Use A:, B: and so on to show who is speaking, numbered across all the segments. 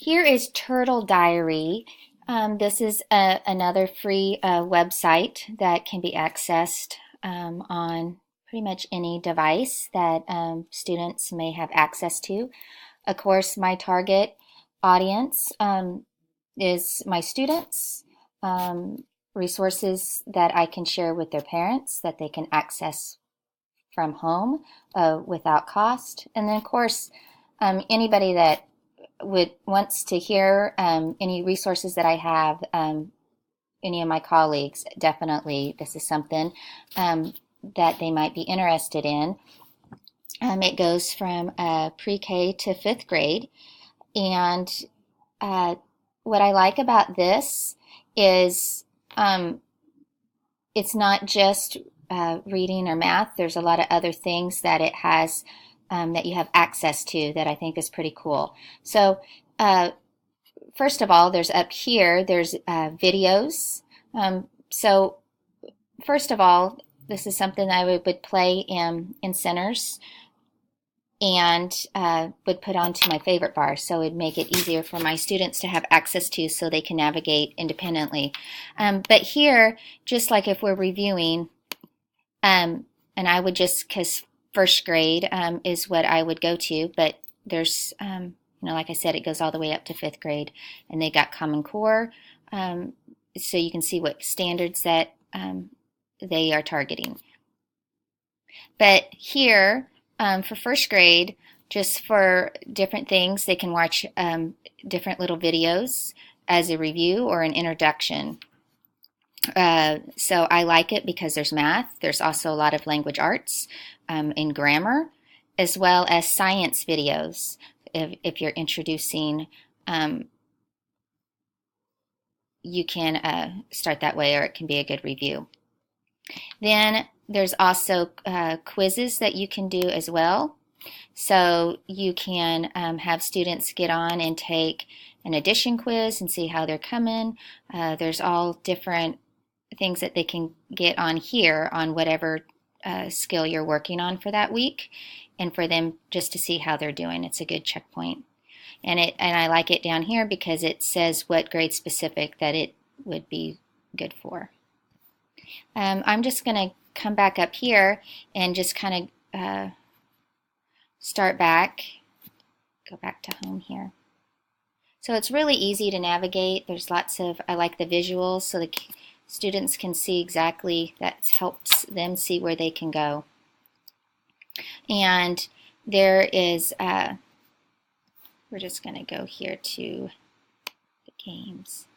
A: Here is Turtle Diary. This is another free website that can be accessed on pretty much any device that students may have access to. Of course, my target audience is my students, resources that I can share with their parents that they can access from home without cost. And then, of course, anybody that would wants to hear any resources that I have, any of my colleagues, definitely this is something that they might be interested in. It goes from pre-K to fifth grade, and uh, what I like about this is it's not just reading or math. There's a lot of other things that it has that you have access to that I think is pretty cool. So first of all, there's up here, there's videos. So first of all, this is something I would play in centers and would put onto my favorite bar, so it'd make it easier for my students to have access to so they can navigate independently. But here, just like if we're reviewing, and I would just, because first grade is what I would go to, but there's, like I said, it goes all the way up to fifth grade, and they got Common Core, so you can see what standards that they are targeting. But here, for first grade, just for different things, they can watch different little videos as a review or an introduction. So I like it because there's math. There's also a lot of language arts and grammar, as well as science videos. If you're introducing, you can start that way, or it can be a good review. Then there's also quizzes that you can do as well. So you can have students get on and take an addition quiz and see how they're coming. There's all different things that they can get on here on whatever skill you're working on for that week, and for them just to see how they're doing. It's a good checkpoint. And I like it down here because it says what grade specific that it would be good for. I'm just going to come back up here and just kind of start back, go back to home here. So it's really easy to navigate. There's lots of, I like the visuals so the students can see exactly, that helps them see where they can go. And there is, we're just going to go here to the games.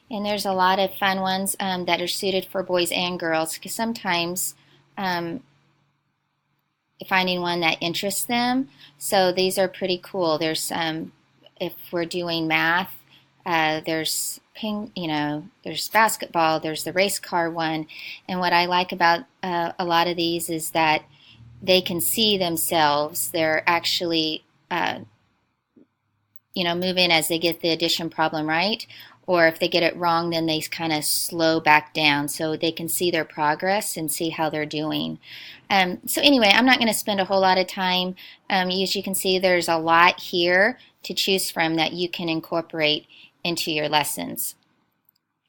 A: And there's a lot of fun ones that are suited for boys and girls, because sometimes finding one that interests them. So these are pretty cool. There's if we're doing math, there's there's basketball, there's the race car one, and what I like about a lot of these is that they can see themselves. They're actually moving as they get the addition problem right, or if they get it wrong, then they kind of slow back down so they can see their progress and see how they're doing. So anyway, I'm not going to spend a whole lot of time. As you can see, there's a lot here to choose from that you can incorporate into your lessons.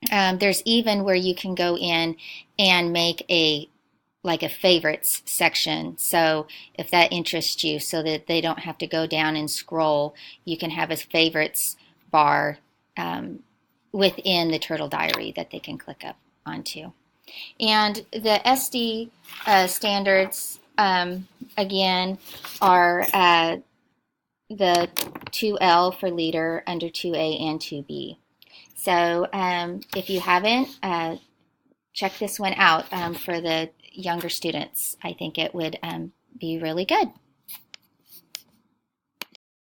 A: There's even where you can go in and make a favorites section. So if that interests you, so that they don't have to go down and scroll, you can have a favorites bar within the Turtle Diary that they can click up onto. And the SD standards, again, are the 2L for leader under 2A and 2B. So if you haven't, check this one out for the younger students. I think it would be really good.